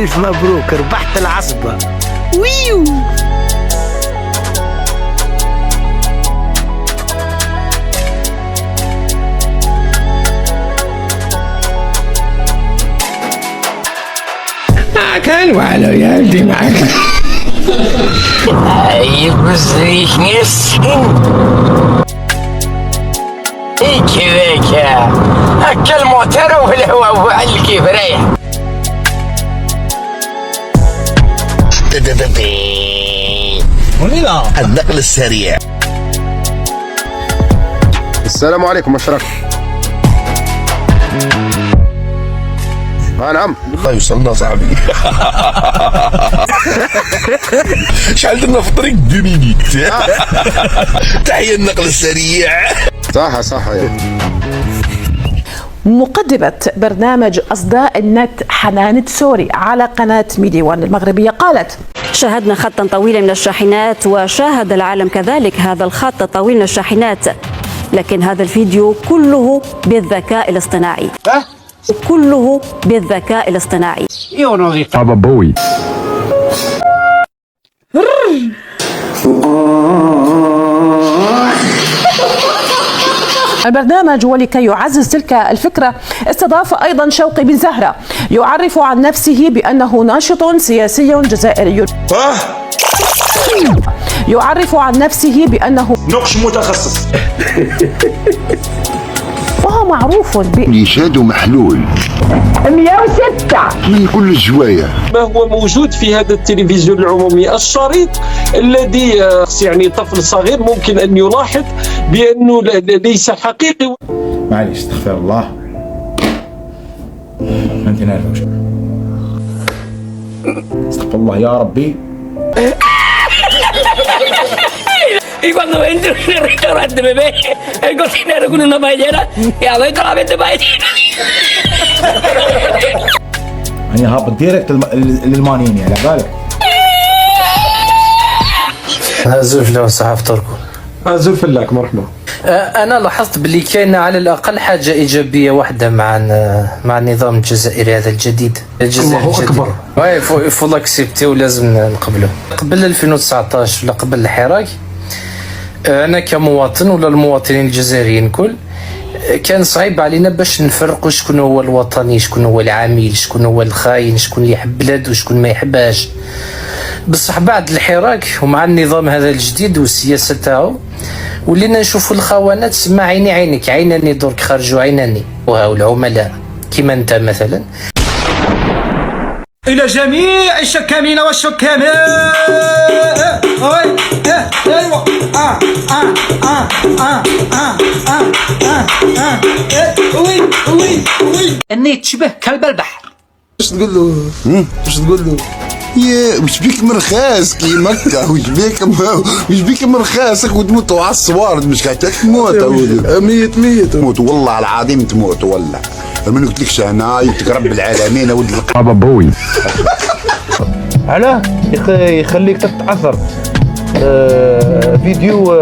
ألف مبروك، ربحت العصبة. ويو. كان وعلى يالدي معك. يبزريك نفسي كذاك هكا الموتر ولا هو على كيف رايح. النقل السريع. السلام عليكم أشرف. نعم الله يوصلنا صاحبي. شحال درنا في الطريق 2 مينيت. تحية النقل السريع. صح يعني. مقدمة برنامج أصداء النت حنان تسوري على قناة ميدي وان المغربية قالت: شاهدنا خطا طويلا من الشاحنات، وشاهد العالم كذلك هذا الخط الطويل من الشاحنات، لكن هذا الفيديو كله بالذكاء الاصطناعي. كله بالذكاء الاصطناعي. بابا بوي. البرنامج ولكي يعزز تلك الفكرة استضاف أيضا شوقي بن زهرة يعرف عن نفسه بأنه ناشط سياسي جزائري. يعرف عن نفسه بأنه نقش متخصص. وهو معروف نشاد محلول 106 من كل الزوايا. ما هو موجود في هذا التلفزيون العمومي الشريط الذي يعني طفل صغير ممكن أن يلاحظ بأنه ليس حقيقي. معليش استغفر الله. ما انت نعرف وش. استغفر الله يا ربي. Y cuando entro en el restaurante me ve el cocinero con una paellera y a ver solamente paellera. أنا هابط ديريكت للمانيني على بالك. زلف له صحاف تركو. زلف لك مرحبا. أنا لاحظت باللي كاين على الأقل حاجة إيجابية واحدة مع النظام الجزائري هذا الجديد. الله أكبر. واي فو لاكسبتي ولازم نقبله. قبل 2019 ولا قبل الحراك أنا كمواطن ولا المواطنين الجزائريين كل كان صعيب علينا باش نفرقوا شكون هو الوطني، شكون هو العميل، شكون هو الخاين، شكون اللي يحب بلاد وشكون ما يحبهاش. بصح بعد الحراك ومع النظام هذا الجديد والسياسة تاعو ولينا نشوفوا الخونات مع عيني عينك، عيناني درك خرجوا عيناني، وهاو العملاء كيما انت مثلا. إلى جميع الشكامين والشكامات. ايوه النيت تشبه كلب البحر. واش تقول له؟ واش تقول له؟ يا وش بيك مرخاص كي مكة؟ وش بيك مرخاصك وتموتوا على الصوارد؟ مش قاعد تموت. ميت تموت والله العظيم تموت والله. ما قلتلكش انا يتك رب العالمين ولد بابا بوي. علاه يخليك تتعثر. فيديو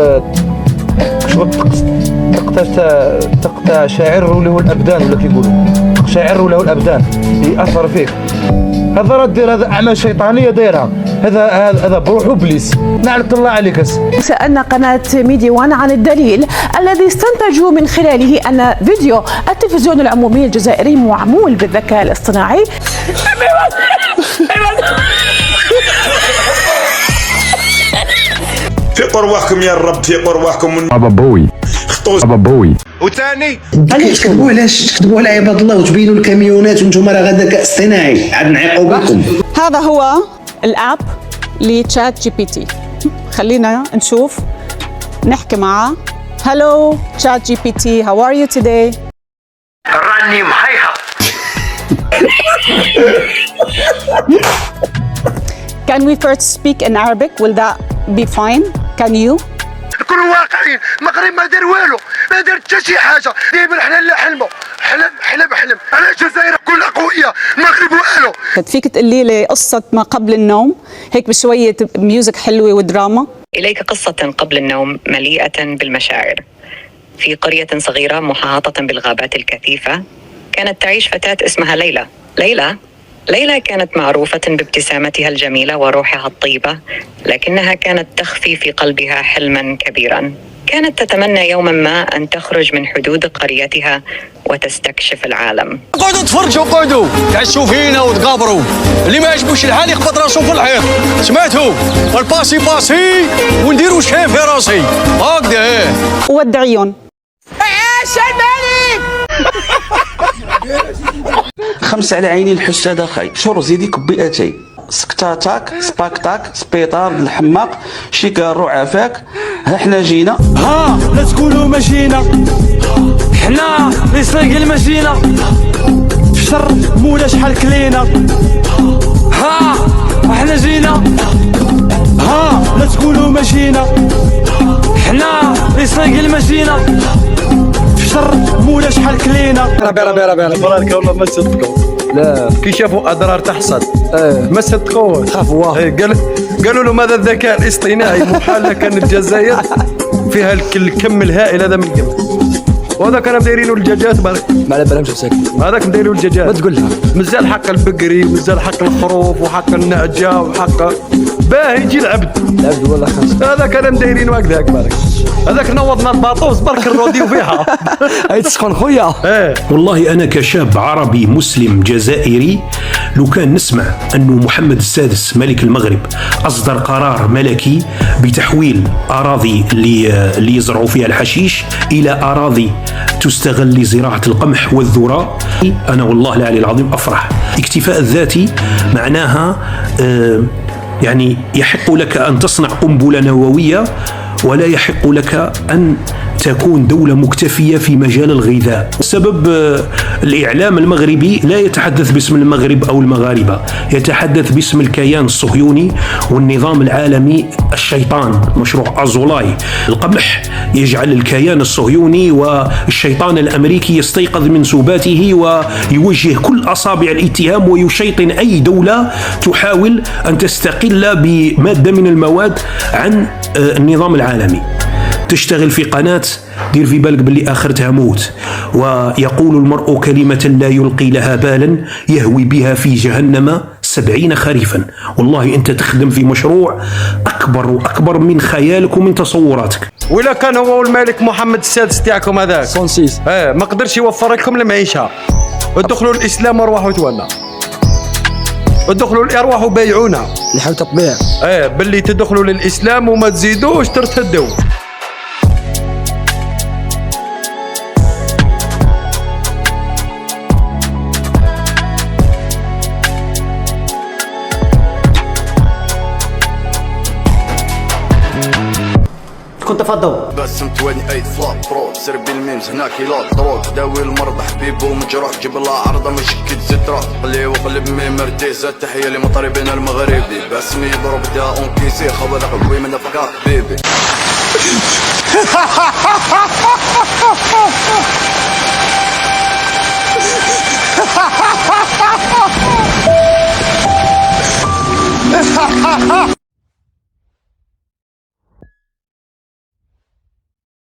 تقطع شاعر له الابدان ولا كيقولوا شاعر له الابدان ياثر فيك. هذا راه دير هذا اعمال شيطانيه دايرها. هذا بروحه ابليس. نعرف الله عليك. سألنا قناة ميدي وان عن الدليل الذي استنتجوا من خلاله أن فيديو التلفزيون العمومي الجزائري معمول بالذكاء الاصطناعي. في قرواحكم يا الرب، في قرواحكم. بابا بوي. بابا بوي. وثاني علاش تكذبوا على عباد الله وتبينوا الكاميونات وانتم راه غدا ذكاء اصطناعي عاد نعيقوا بكم. هذا هو الاب لتشات جي بي تي. خلينا نشوف نحكي معاه. هلو تشات جي بي تي، هاو ار يو توداي؟ راني محيحة. Can we first speak in Arabic? Will that be fine? Can you? كونوا واقعيين. المغرب ما دار والو، ما دار حتى شي حاجه. دايما حنا لا حلموا حلم على الجزائر كلها قويه، المغرب والو. فيك تقولي لي قصة ما قبل النوم هيك بشوية ميوزك حلوة ودراما؟ إليك قصة قبل النوم مليئة بالمشاعر. في قرية صغيرة محاطة بالغابات الكثيفة كانت تعيش فتاة اسمها ليلى. ليلى ليلى كانت معروفة بابتسامتها الجميلة وروحها الطيبة، لكنها كانت تخفي في قلبها حلما كبيرا. كانت تتمنى يوما ما أن تخرج من حدود قريتها وتستكشف العالم. قعدوا تفرجوا، قعدوا تعشوا فينا وتقابروا، اللي ما يعجبوش الحال يخبط راسو في الحيط، سمعتوا؟ الباسي باسي ونديروا شاي في راسي هكذا. ودعيون. عاش الملك. 5 على عيني الحسادة خاي، شور زيدي كبئتي، سكتاتاك سباكتاك سبيطار الحماق شيكارو عافاك. ها احنا جينا، ها لا تقولوا ماشينا، حنا اللي سرق الماشينا، في شر مولا شحال كلينا. ها احنا جينا، ها لا تقولوا ماشينا، حنا اللي سرق الماشينا، في شر مولا شحال كلينا. ربي فرانك والله ما صدقوا. لا كي شافوا اضرار تحصل ما صدقوش، خافوا. قالوا لهم هذا الذكاء الاصطناعي محال كان الجزائر فيها الكم الهائل هذا من القمح، وهذا كانوا دايرينه الدجاجات ما على بالهمش ساكت. هذاك نديروا الدجاجات ما تقول لها مازال حق البقري ومازال حق الخروف وحق النعجه وحق باه يجي العبد والله خمسه. هذا كانوا دايرينه هكذاك بالك. هذاك نوضنا الباطوس برك الروديو فيها. هاي تسخن خويا. والله انا كشاب عربي مسلم جزائري لو كان نسمع انه محمد السادس ملك المغرب اصدر قرار ملكي بتحويل اراضي اللي يزرعوا فيها الحشيش الى اراضي تستغل لزراعه القمح والذره، انا والله العلي العظيم افرح. الاكتفاء الذاتي معناها يعني يحق لك ان تصنع قنبله نوويه، ولا يحق لك أن تكون دولة مكتفية في مجال الغذاء. سبب الإعلام المغربي لا يتحدث باسم المغرب أو المغاربة، يتحدث باسم الكيان الصهيوني والنظام العالمي الشيطان، مشروع أزولاي. القمح يجعل الكيان الصهيوني والشيطان الأمريكي يستيقظ من سباته ويوجه كل أصابع الاتهام ويشيطن أي دولة تحاول أن تستقل بمادة من المواد عن النظام العالمي. تشتغل في قناة دير في بالك باللي آخرتها موت، ويقول المرء كلمة لا يلقي لها بالا يهوي بها في جهنم 70 خريفا. والله أنت تخدم في مشروع أكبر وأكبر من خيالك ومن تصوراتك. ولا كان هو الملك محمد السادس تاعكم هذاك صنصيص ما قدرش يوفر لكم المعيشة، ادخلوا الإسلام وارواحوا تونا، ادخلوا الارواح وبيعونا نحاول تطبيع باللي تدخلوا للاسلام وما تزيدوش ترتدوا. كنت تفضل بس متواني اي فلاب برو سربي الميمز هناك يلاط دروك داوي المرضى حبيب ومجروح جيب الله عرضه مش كيد زترات قلي وقلب مي مرتيزة تحية لمطربنا المغربي باسمي يضرب دا اون كيسي خوذا قوي من افكار بيبي